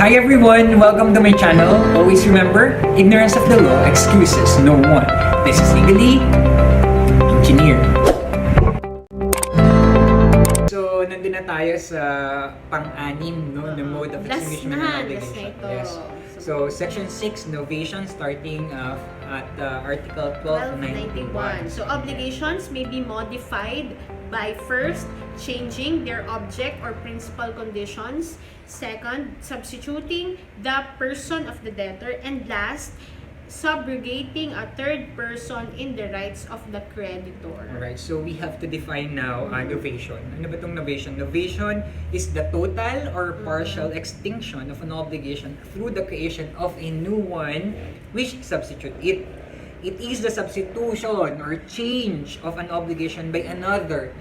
Hi everyone! Welcome to my channel. Always remember, ignorance of the law excuses no one. This is Legally Engineer. So, nandun na tayo sa pang-anim, no? The mode of extinguishment and obligation. Yes. So, Section 6, Novation, starting at Article 1291. So, obligations may be modified by first, changing their object or principal conditions, second, substituting the person of the debtor, and last, subrogating a third person in the rights of the creditor. Alright, so we have to define now novation. Ano ba itong novation? Novation is the total or partial extinction of an obligation through the creation of a new one which substitute it. It is the substitution or change of an obligation by another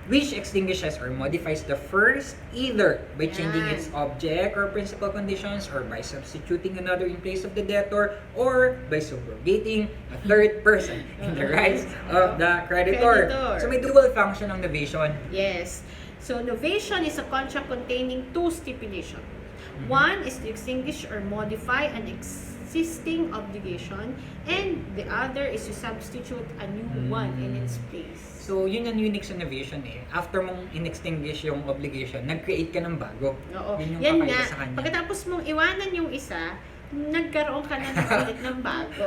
which extinguishes or modifies the first either by changing its object or principal conditions, or by substituting another in place of the debtor, or by subrogating a third person in the rights of the creditor. So may dual function ang novation. Yes. So novation is a contract containing two stipulations. One is to extinguish or modify an existing obligation, and the other is to substitute a new one in its place. So, yun ang unique sa novation eh. After mong in-extinguish yung obligation, nag-create ka ng bago. Oo. Yun yung Yan kakaiba nga, sa kanya. pagkatapos mong iwanan yung isa, nagkaroon ka na ng ulit ng bago.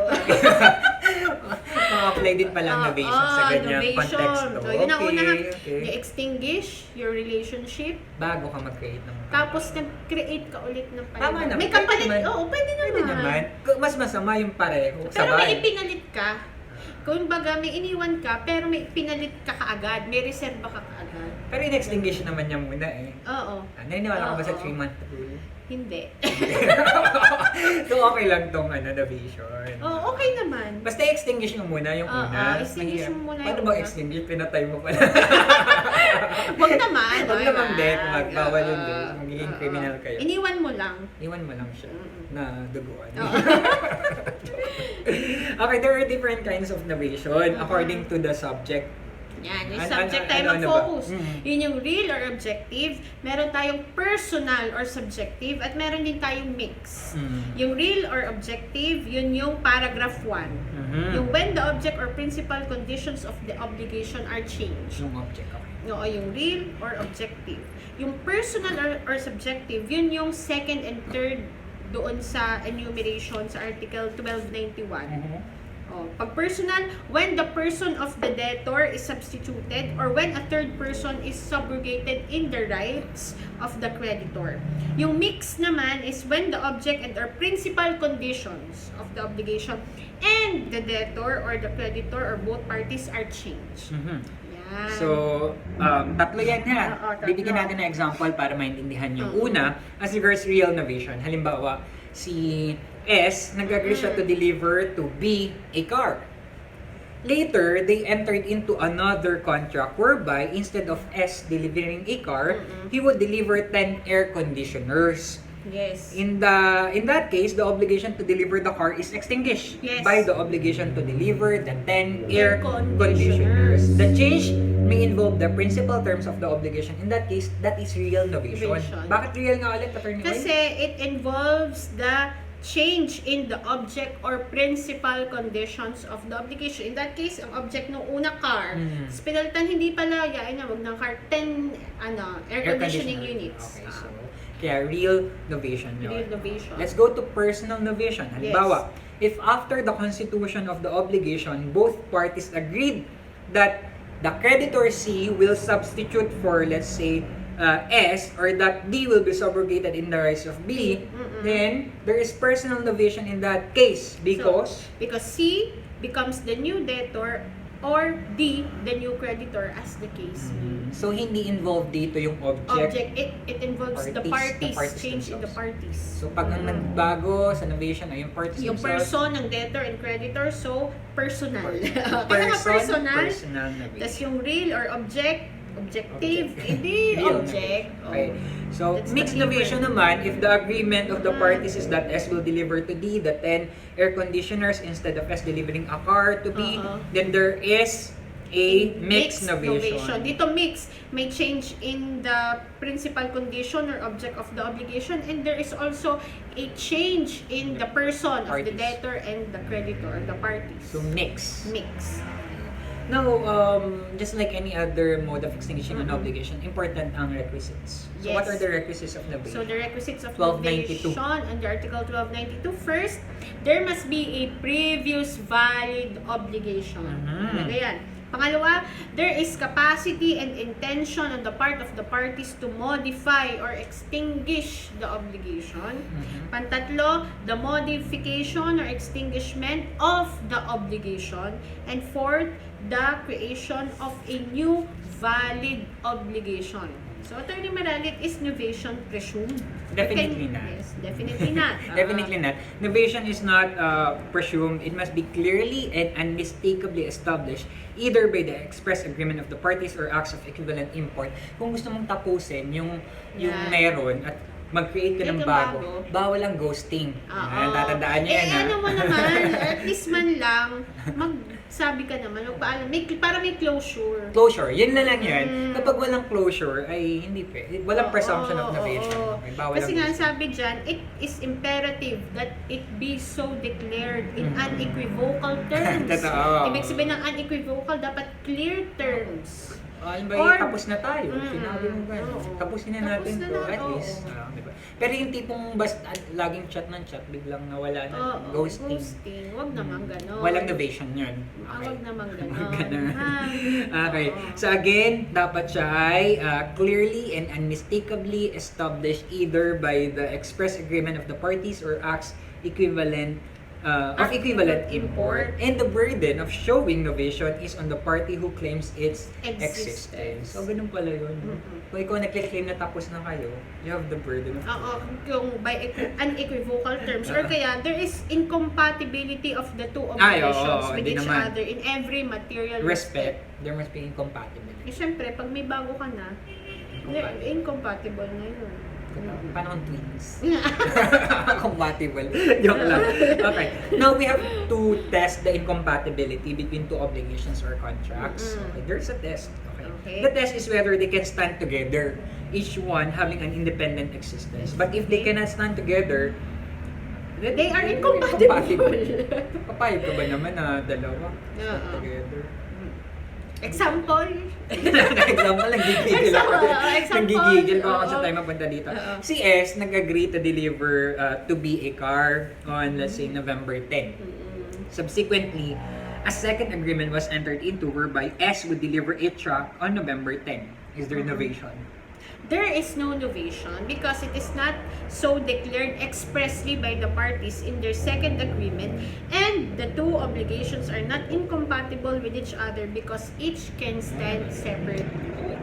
Mga-apply din pala ang novation sa ganyang context. So, yun ang una, okay. you-extinguish your relationship, Bago ka mag-create ng bago. tapos nag-create ka ulit ng pareho. Tama naman. May kapalit, Pwede naman. oo, pwede Pwede naman. Mas masama yung pareho. Pero may Sabay. ipinalit ka. Kung baga may iniwan ka, pero may pinalit ka kaagad, may reserva ka kaagad. Pero in-extinguish naman niya muna eh. Oo. Naniniwala ka ba sa Oo. 3-month rule? Hindi. So okay lang tong novation. Oo, okay naman. Basta i-extinguish mo muna yung Oo, una. extinguish Mahirap. mo muna Paano yung ba una? extinguish? Pinatay mo pala. Huwag naman. Huwag ay, naman din. wag. Magbawal yun din. Oo. Magiging Oo. criminal kayo. Iniwan mo lang. Iwan mo lang siya na duguan. Oo. Okay, there are different kinds of novation according to the subject. Yan, yung Ano- subject ano- tayo ano ba? mag-focus. Mm. Yun yung real or objective. Meron tayong personal or subjective. At meron din tayong mix. Yung real or objective, yun yung paragraph 1. Yung when the object or principal conditions of the obligation are changed. Yung object, okay. Oo, yung real or objective. Yung personal or subjective, yun yung second and third doon sa enumeration sa Article 1291. Oh, pag personal, when the person of the debtor is substituted or when a third person is subrogated in the rights of the creditor. Yung mix naman is when the object and or principal conditions of the obligation and the debtor or the creditor or both parties are changed. Yan. So, tatlo yan ha. Oo, tatlo. Bibigyan natin ng example para maintindihan yung una. As regards real novation, halimbawa, si S, nag-agree siya to deliver to B a car. Later, they entered into another contract whereby instead of S delivering a car, he would deliver 10 air conditioners. Yes. In that case, the obligation to deliver the car is extinguished Yes. by the obligation to deliver the 10 air Air conditioners. conditioners. The change may involve the principal terms of the obligation. In that case, that is real novation. Novation. Bakit real nga ulit, Attorney Oy? Kasi it involves the change in the object or principal conditions of the obligation. In that case, ang object ng una car, sa pinalitan hindi pala, yain na, wag ng car, 10 air conditioning conditioner. units. Okay, so, kaya real novation yun. Real novation. Let's go to personal novation. Halimbawa, if after the constitution of the obligation, both parties agreed that the creditor C will substitute for, let's say, S, or that D will be subrogated in the rights of B, then there is personal novation in that case because Because C becomes the new debtor or D, the new creditor as the case may. so hindi involved dito yung object. It involves the Parties, parties, the parties change in the themselves. parties. So pag ang nagbago sa novation ay yung parties Yung themselves, person ng debtor and creditor, so personal. Kaya nga personal personal, novation. tas yung real or objective, hindi Real object. Okay. So, That's mixed the novation naman, if the agreement of the parties is that S will deliver to D the 10 air conditioners instead of S delivering a car to B, then there is a mixed novation. Dito mix, may change in the principal condition or object of the obligation, and there is also a change in the person of the Parties. debtor and the creditor or the parties. So mix. Mix. Now, just like any other mode of extinguishing an obligation, important ang requisites. So what Yes. are the requisites of novation? So the requisites of 1292. novation under Article 1292, first, there must be a previous valid obligation. Talaga yan. Pangalawa, there is capacity and intention on the part of the parties to modify or extinguish the obligation. Pantatlo, the modification or extinguishment of the obligation. And fourth, the creation of a new valid obligation. So, Attorney Maralit, is novation presumed? Definitely not. Yes, definitely not. Definitely not. Novation is not presumed. It must be clearly and unmistakably established either by the express agreement of the parties or acts of equivalent import. Kung gusto mong tapusin yung Yan. meron at mag-create ka ng Yung bago, bago. bawal ang ghosting. Oo. Tatandaan niyo yan, ha? Ano mo naman, at least man lang, magsabi ka naman, magpaalam, para may closure. Closure, yun na lang yun. Kapag walang closure, ay hindi pwede. Walang presumption of novation. Oo. Ay, bawal Kasi ang nga ghosting. sabi dyan, it is imperative that it be so declared in unequivocal terms. Totoo. Ibig sabihin ng unequivocal, dapat clear terms. Ano ba, Or- tapos na tayo. Sinabi mo gano'n. Oo. Tapusin na Tapos natin na to, na, at oo. least. Diba? Pero yung tipong basta laging chat ng chat, biglang nawala na. Oo, Ghosting. Huwag naman ganon. Walang novation yun. Huwag naman ganon. Ganun. Ha? Okay. Oo. So again, dapat siya ay clearly and unmistakably established either by the express agreement of the parties or acts equivalent of equivalent import, and the burden of showing novation is on the party who claims its existence. So ganun pala yun. Kung ikaw nag-claim na tapos na kayo, you have the burden of Oo, yung by unequivocal terms or kaya there is incompatibility of the two Ay, oo, obligations with hindi each naman. other in every material respect. There must be incompatibility. Eh, syempre, pag may bago ka na, incompatible na yun. Paano kung twins? Compatible. Joke lang. Okay. Now we have to test the incompatibility between two obligations or contracts. Okay. There's a test. Okay. The test is whether they can stand together, each one having an independent existence. But if they cannot stand together, then They are incompatible. Papayag ka ba naman na dalawa stand Oo. together? Example? Example, nanggigigil ako. Example. Nanggigigil ko ako sa Oo. time mapunta dito. Oo. Si S nag-agree to deliver to be a car on, let's say, November 10. Subsequently, a second agreement was entered into whereby S would deliver a truck on November 10. Is there innovation? There is no novation because it is not so declared expressly by the parties in their second agreement, and the two obligations are not incompatible with each other because each can stand separately.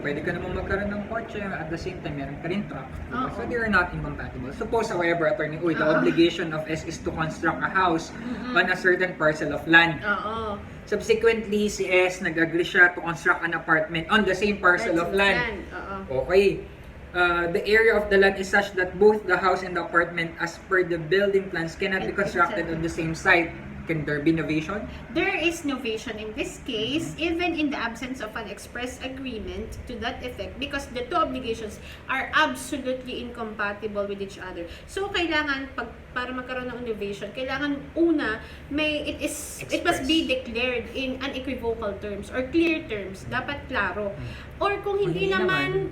Pwede ka namang magkaroon ng kotse at the same time meron ka rin truck. Oo. So they are not incompatible. Suppose, however, attorney, the Oo. obligation of S is to construct a house on a certain parcel of land. Oo. Subsequently, si S nag-agree siya to construct an apartment on the same parcel of land. Oo. Okay. The area of the land is such that both the house and the apartment as per the building plans cannot be constructed on the same site. Can there be novation? There is novation in this case, even in the absence of an express agreement to that effect, because the two obligations are absolutely incompatible with each other. So, kailangan, para magkaroon ng novation, kailangan una, it must be declared in unequivocal terms or clear terms. Dapat klaro. Or kung hindi naman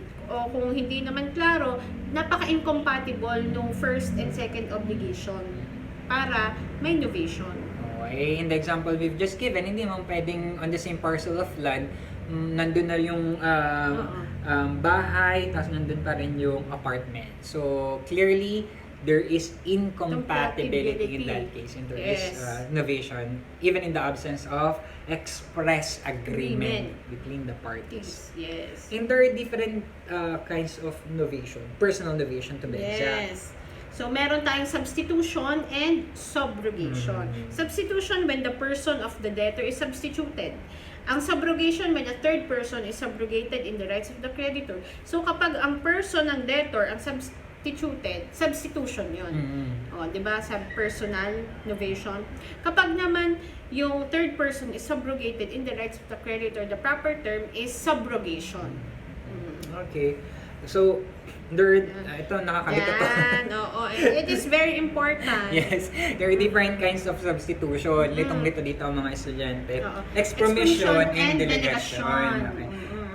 klaro, napaka-incompatible nung first and second obligation para may novation. Okay, in the example we've just given, hindi mo pwedeng on the same parcel of land, nandun na yung bahay, tapos nandun pa rin yung apartment. So, clearly, there is incompatibility in that case. And there is novation, even in the absence of express agreement between the parties. Yes. And there are different kinds of novation, personal novation to be exact. Yes. So, meron tayong substitution and subrogation. Substitution when the person of the debtor is substituted. Ang subrogation when a third person is subrogated in the rights of the creditor. So, kapag ang person ng debtor, ang substitution yun. Mm. O, di ba, sa personal novation. Kapag naman yung third person is subrogated in the rights of the creditor, the proper term is subrogation. Okay. So, ito, nakakalito to. Yan, oo. It is very important. Yes, there are different kinds of substitution. Litong-lito dito ang mga estudyante. Oo. Expromission and and delegation. delegation.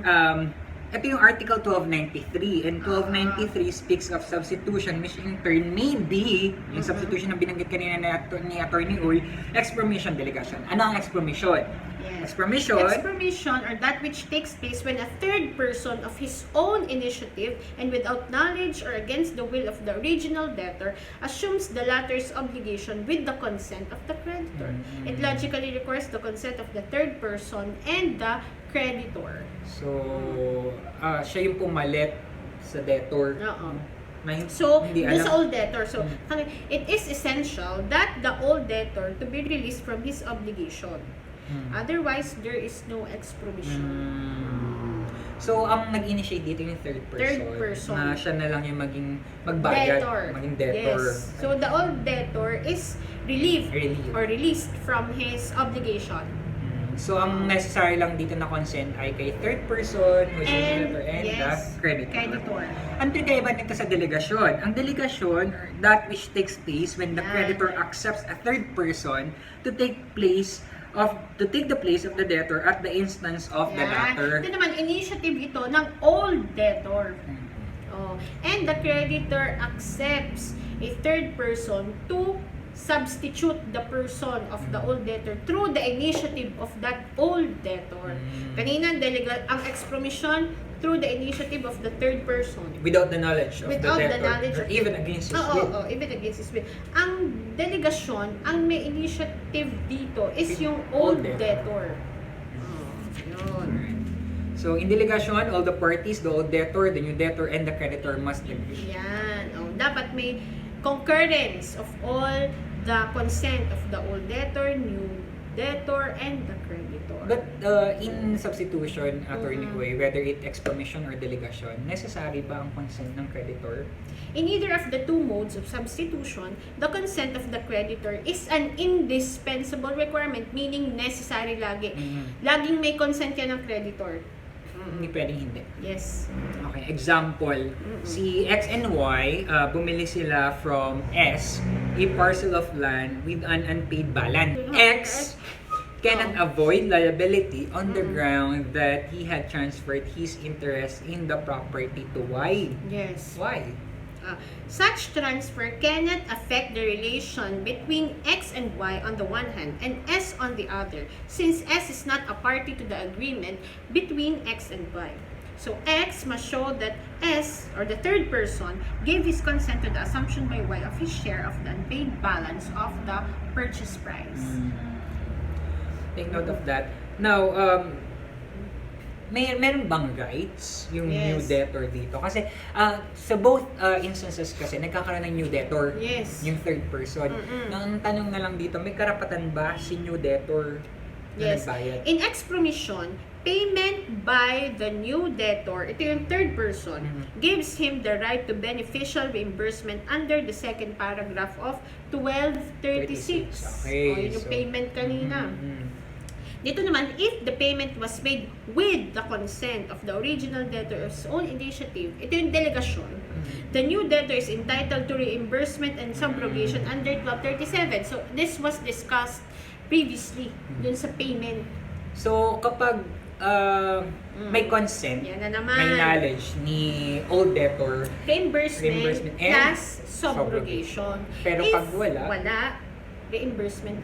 Okay. Ito yung Article 1293, and 1293 speaks of substitution, which in turn may be, yung substitution na binanggit kanina ni Attorney Uy, expromission, delegation. Ano ang expromission? Yes. Expromission, Expromission or that which takes place when a third person of his own initiative and without knowledge or against the will of the original debtor assumes the latter's obligation with the consent of the creditor. It logically requires the consent of the third person and the creditor. so, siya yung pumalit sa debtor. Oo. Na So, hindi dun alam. sa old debtor, so, it is essential that the old debtor to be released from his obligation. Otherwise, there is no expromission. So, ang nag-initiate dito yung third person. Na siya na lang yung magbayad. Maging debtor. Yes. So, the old debtor is relieved or released from his obligation. So, ang necessary lang dito na consent ay kay third person, who is the debtor, and the creditor. Ang pinagkaiba nito sa delegasyon. Ang delegasyon, that which takes place when the creditor accepts a third person to take the place of the debtor at the instance of the latter. Ito naman, initiative ito ng old debtor. Oh. And the creditor accepts a third person to substitute the person of the old debtor through the initiative of that old debtor. Kanina, ang expromission through the initiative of the third person. Without the knowledge of Without the the debtor. knowledge Or of even against his will. even against his will. Ang delegasyon, ang may initiative dito is yung old debtor. Yun. So, in delegation, all the parties, the old debtor, the new debtor, and the creditor must agree. Yan. Dapat may concurrence of all the consent of the old debtor, new debtor, and the creditor. But in substitution, Attorney Uy, whether it expromission or delegation, necessary ba ang consent ng creditor? In either of the two modes of substitution, the consent of the creditor is an indispensable requirement, meaning necessary lagi. Laging may consent yan ng creditor. Hindi pwedeng hindi. Yes. Okay, example, si X and Y, bumili sila from S, a parcel of land with an unpaid balance. X cannot avoid liability on the ground that he had transferred his interest in the property to Y. Yes. Why? Such transfer cannot affect the relation between X and Y on the one hand and S on the other, since S is not a party to the agreement between X and Y. So X must show that S, or the third person, gave his consent to the assumption by Y of his share of the unpaid balance of the purchase price. Take note of that. Now, meron bang rights yung new debtor dito? Kasi sa both instances kasi nagkakaroon ng new debtor, yung third person. Ang tanong na lang dito, may karapatan ba si new debtor na nagbayad? In expromission, payment by the new debtor, ito yung third person, gives him the right to beneficial reimbursement under the second paragraph of 1236. Okay, yun yung payment kanina. Dito naman, if the payment was made with the consent of the original debtor's own initiative, ito yung delegasyon, the new debtor is entitled to reimbursement and subrogation under 1237. So, this was discussed previously dun sa payment. So, kapag may consent, Yan na naman. may knowledge ni old debtor, Reimbursement and plus subrogation. Pero If pag wala, reimbursement.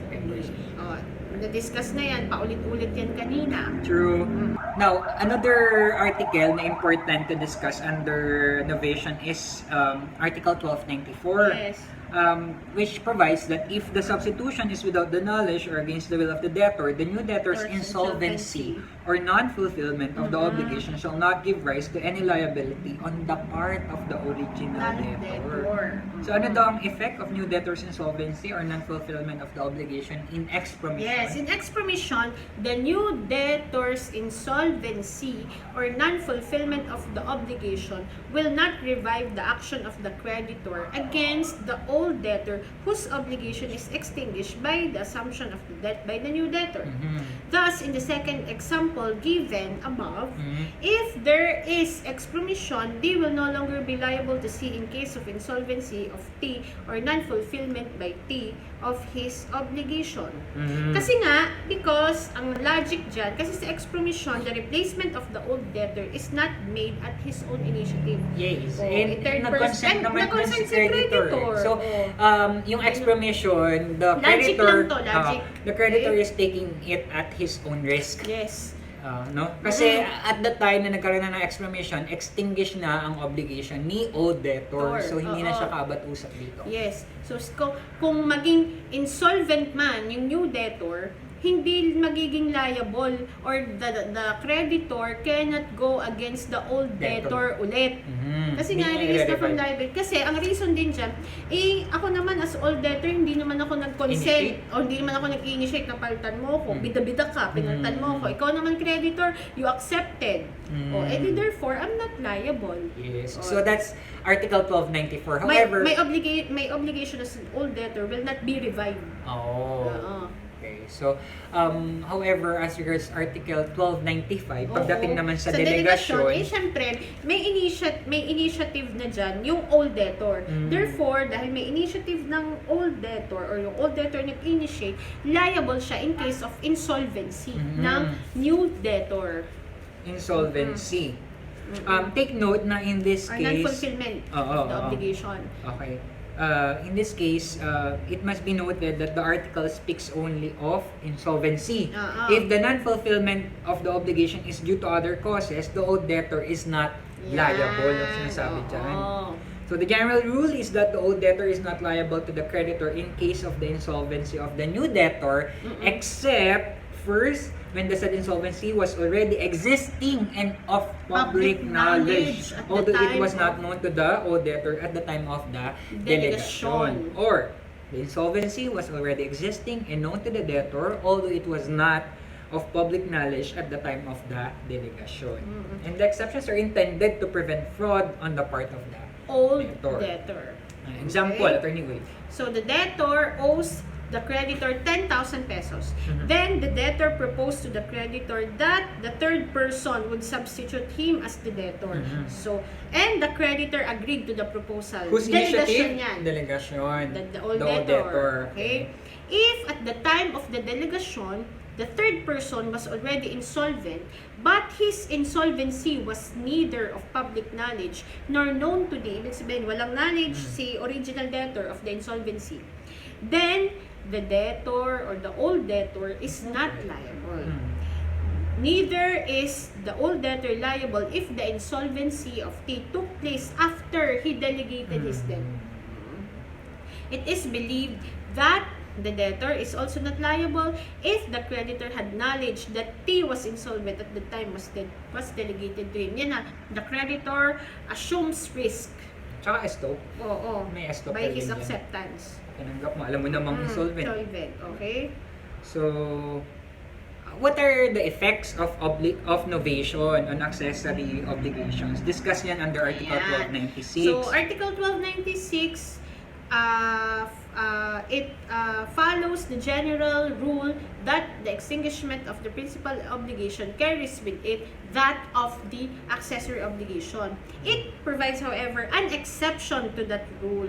Na-discuss na yan, paulit-ulit yan kanina. True. Now, another article na important to discuss under novation is Article 1294. Yes. Which provides that if the substitution is without the knowledge or against the will of the debtor, the new debtor's insolvency or non-fulfillment of the obligation shall not give rise to any liability on the part of the original debtor. So, ano daw ang effect of new debtor's insolvency or non-fulfillment of the obligation in expromission? Yes, in expromission, the new debtor's insolvency or non-fulfillment of the obligation will not revive the action of the creditor against the old debtor whose obligation is extinguished by the assumption of the debt by the new debtor. Thus, in the second example given above, if there is expromission, they will no longer be liable to C in case of insolvency of T or non-fulfillment by T of his obligation. Kasi nga, because ang logic dyan, kasi sa expromission, the replacement of the old debtor is not made at his own initiative. Yes. Oh, And third nag-consent person- naman nag-consent si creditor. So, Oh. yung expromission, the Logic creditor, lang to, logic. the creditor Okay. is taking it at his own risk. Yes. No? Kasi at the time na nagkaroon na ng expromission, extinguish na ang obligation ni old debtor. So, hindi na siya kabat-usap dito. Yes. So, kung maging insolvent man yung new debtor, hindi magiging liable or the creditor cannot go against the old debtor ulit. Kasi nga, release na from liability. Kasi, ang reason din dyan, ako naman as old debtor, hindi naman ako nag-consent o hindi naman ako nag-initiate na palitan mo ko. Bida-bida ka, pinalitan mo ko. Ikaw naman creditor, you accepted. Therefore, I'm not liable. Yes. So, that's Article 1294. However, my obligation as an old debtor will not be revived. Okay. So, however, as regards Article 1295, pagdating naman sa delegasyon, syempre, may initiative na dyan yung old debtor. Therefore, dahil may initiative ng old debtor or yung old debtor nag-initiate, liable siya in case of insolvency ng new debtor. Insolvency. Take note na in this Or case, non-fulfillment of the obligation. Okay. In this case, it must be noted that the article speaks only of insolvency. If the non-fulfillment of the obligation is due to other causes, the old debtor is not liable. Ang sinasabi dyan. So the general rule is that the old debtor is not liable to the creditor in case of the insolvency of the new debtor, except first, when the said insolvency was already existing and of public knowledge, although it was not known to the old debtor at the time of the delegation. Or, the insolvency was already existing and known to the debtor, although it was not of public knowledge at the time of the delegation. And the exceptions are intended to prevent fraud on the part of the Old debtor. Example, Attorney Wade. So, the debtor owes the creditor 10,000 pesos. Then, the debtor proposed to the creditor that the third person would substitute him as the debtor. So, and the creditor agreed to the proposal. Whose Delegation initiative? yan. Delegation. The old debtor. Okay? If at the time of the delegation, the third person was already insolvent, but his insolvency was neither of public knowledge nor known to the, ibig sabihin, walang knowledge si original debtor of the insolvency, then the debtor or the old debtor is not liable. Neither is the old debtor liable if the insolvency of T took place after he delegated his debt. It is believed that the debtor is also not liable if the creditor had knowledge that T was insolvent at the time was delegated to him. Yan na, the creditor assumes risk. Tsaka esto. Oo. May esto By pa his rin yan. acceptance. Tinanggap mo, alam mo namang insolvent. Insolvent, okay? So, what are the effects of novation on accessory obligations? Discuss yan under Article Ayan. 1296. So, Article 1296, it follows the general rule that the extinguishment of the principal obligation carries with it that of the accessory obligation. It provides, however, an exception to that rule.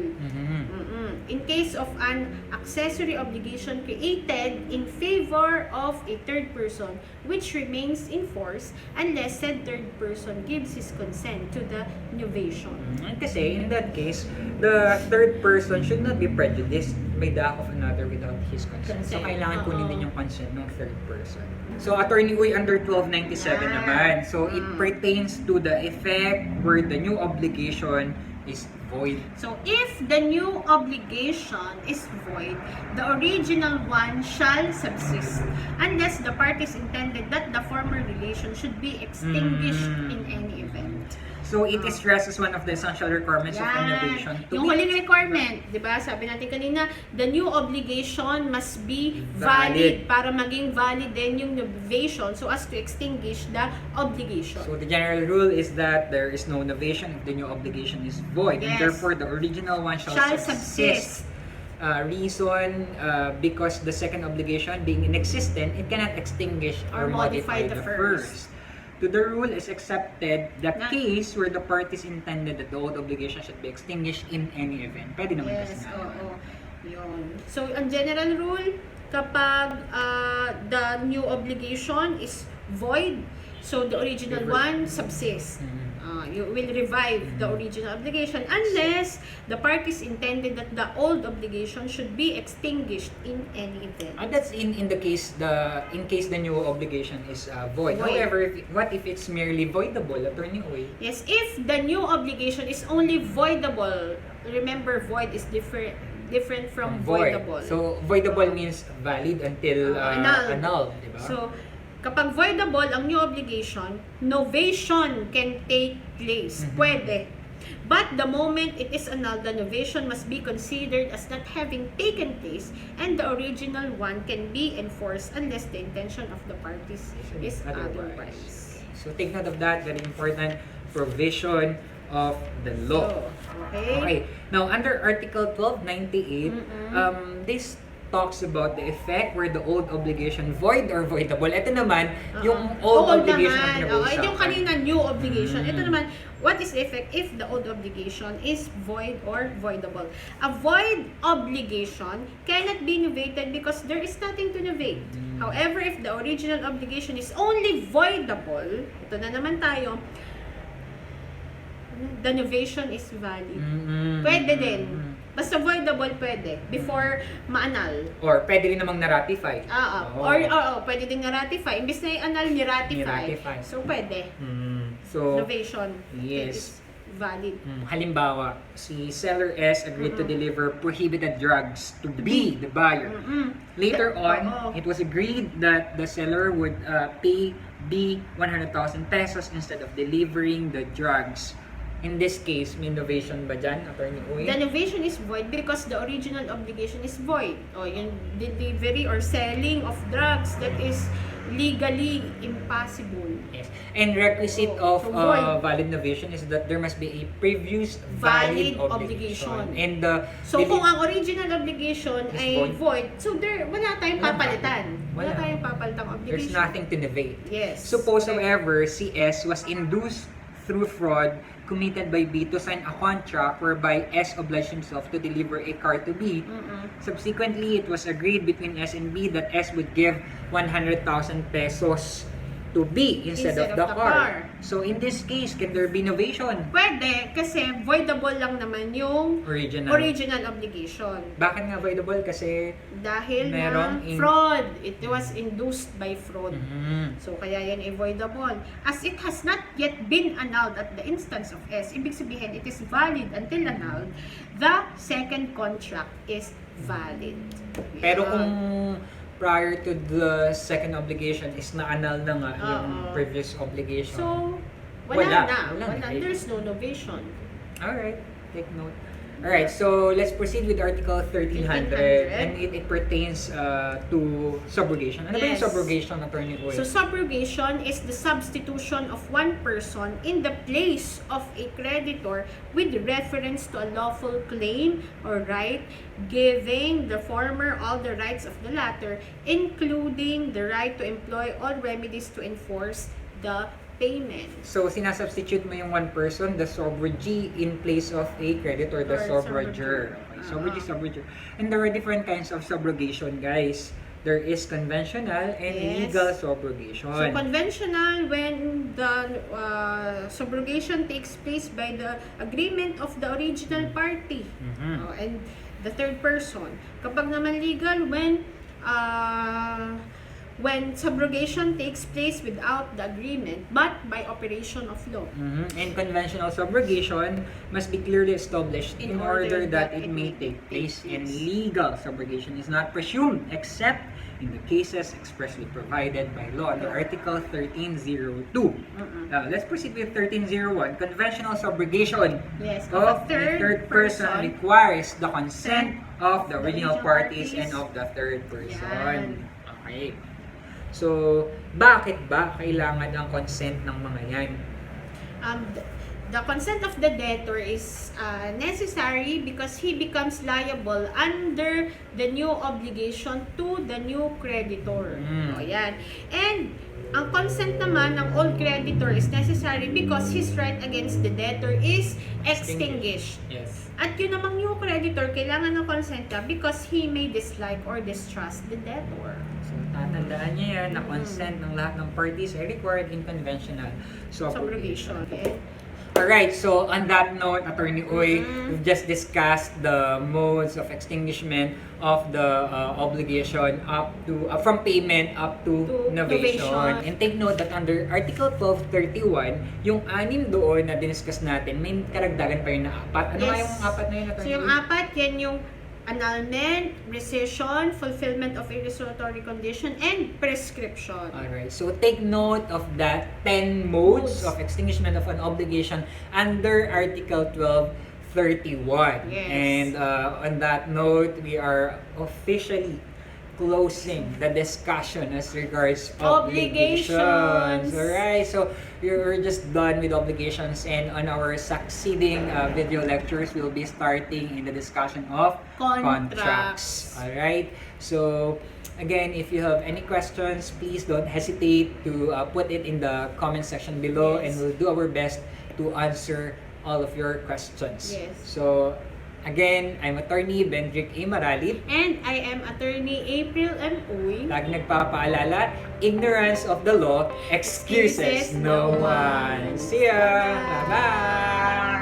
In case of an accessory obligation created in favor of a third person, which remains in force unless said third person gives his consent to the novation. Kasi, in that case, the third person should not be prejudiced by the act of another without his consent. So, kailangan kunin din yung consent ng third person. So, Attorney Uy, under 1297 naman. So, it pertains to the effect where the new obligation is void. So, if the new obligation is void, the original one shall subsist unless the parties intended that the former relation should be extinguished in any event. So it stresses one of the essential requirements of innovation. Yung huling requirement, di ba? Sabi natin kanina, the new obligation must be valid para maging valid din yung novation so as to extinguish the obligation. So the general rule is that there is no novation if the new obligation is void, and Yes. therefore the original one shall Subsist. Reason because the second obligation being inexistent, it cannot extinguish or modify the first. To the rule is accepted the case where the parties intended that the old obligation should be extinguished in any event. Pwede naman Yes, kasi oo. Yun. So, ang general rule, kapag the new obligation is void, so the original one subsists. You will revive the original obligation unless the parties intended that the old obligation should be extinguished in any event. That's in the case in case the new obligation is void. Void. However, what if it's merely voidable, Attorney Uy? Yes, if the new obligation is only voidable, remember void is different from voidable. So voidable means valid until annulled, di ba? So, kapag voidable ang new obligation, novation can take place. Pwede. But the moment it is annulled, the novation must be considered as not having taken place and the original one can be enforced unless the intention of the parties is otherwise. So take note of that, very important provision of the law. So, Okay. Now, under Article 1298, this talks about the effect where the old obligation void or voidable. Ito naman, yung old obligation naman. na pinag-uusapan. Yung kanina new obligation. Ito naman, what is the effect if the old obligation is void or voidable? A void obligation cannot be novated because there is nothing to novate. However, if the original obligation is only voidable, ito na naman tayo, the novation is valid. Pwede din. Basta voidable pwede before ma-annul. Or pwede rin namang na-ratify. Or pwede din na-ratify. Imbis na i-annul, ni-ratify. So pwede. So, Novation. yes. It is valid. Halimbawa, si seller S agreed to deliver prohibited drugs to B, the buyer. Later on, it was agreed that the seller would pay B 100,000 pesos instead of delivering the drugs. In this case, may innovation ba dyan, Attorney Uy? The novation is void because the original obligation is void. O yung delivery or selling of drugs that is legally impossible. Yes. And requisite of so void. valid novation is that there must be a previous valid obligation. And So kung ang original obligation is ay void, so wala tayong papalitan. Wala Wala. tayong papalitang There's obligation. nothing to novate. Yes. Suppose, however, CS was induced through fraud committed by B to sign a contract whereby S obliged himself to deliver a car to B. Subsequently, it was agreed between S and B that S would give 100,000 pesos to B instead of the car. So in this case, can there be novation? Pwede, kasi voidable lang naman yung original obligation. Bakit nga voidable? Kasi Dahil na fraud. It was induced by fraud. So, kaya yan ay voidable. As it has not yet been annulled at the instance of S, ibig sabihin, it is valid until annulled, the second contract is valid. Pero kung prior to the second obligation is na-annul na nga yung previous obligation. So, wala na. Right? There's no novation. Alright, take note. Alright, so let's proceed with Article 1300 and it pertains to subrogation. Ano ba yung subrogation, Attorney Uy? So, subrogation is the substitution of one person in the place of a creditor with reference to a lawful claim or right, giving the former all the rights of the latter, including the right to employ all remedies to enforce the payment. So, sinasubstitute mo yung one person, the subrogee, in place of a creditor, the subrogeur. Okay, subrogee, subrogeur. And there are different kinds of subrogation, guys. There is conventional and legal subrogation. So, conventional, when the subrogation takes place by the agreement of the original party and the third person. Kapag naman legal, when when subrogation takes place without the agreement but by operation of law. And conventional subrogation must be clearly established in order that it may take place, and legal subrogation is not presumed except in the cases expressly provided by law under Article 1302. Let's proceed with 1301. Conventional subrogation Yes, of the third person requires the consent of the original parties and of the third person. Okay. So, bakit ba kailangan ang consent ng mga yan? The consent of the debtor is necessary because he becomes liable under the new obligation to the new creditor. O yan. And ang consent naman ng old creditor is necessary because his right against the debtor is extinguished. Yes. At yun namang new creditor, kailangan ng consent ka because he may dislike or distrust the debtor. So, tatandaan niyo yan na consent ng lahat ng parties ay required in conventional subrogation. Okay. Alright, so on that note, Attorney Uy, we've just discussed the modes of extinguishment of the obligation up to from payment up to novation. And take note that under Article 1231, yung anim doon na diniscuss natin, may karagdagan pa yun na apat. Ano nga yung apat na yun, Attorney So yung Uy? apat, yan yung annulment, rescission, fulfillment of a resolutory condition, and prescription. Alright, so take note of that 10 modes of extinguishment of an obligation under Article 1231. Yes. And on that note, we are officially closing the discussion as regards obligations. Obligations. Alright, so we're just done with obligations, and on our succeeding video lectures, we'll be starting in the discussion of contracts. Alright, so again, if you have any questions, please don't hesitate to put it in the comment section below, and we'll do our best to answer all of your questions. Yes. So again, I'm Attorney Bendrick A. Maralit. And I am Attorney April M. Uy. Lagi nagpapaalala, ignorance of the law excuses no one. See ya! Bye-bye!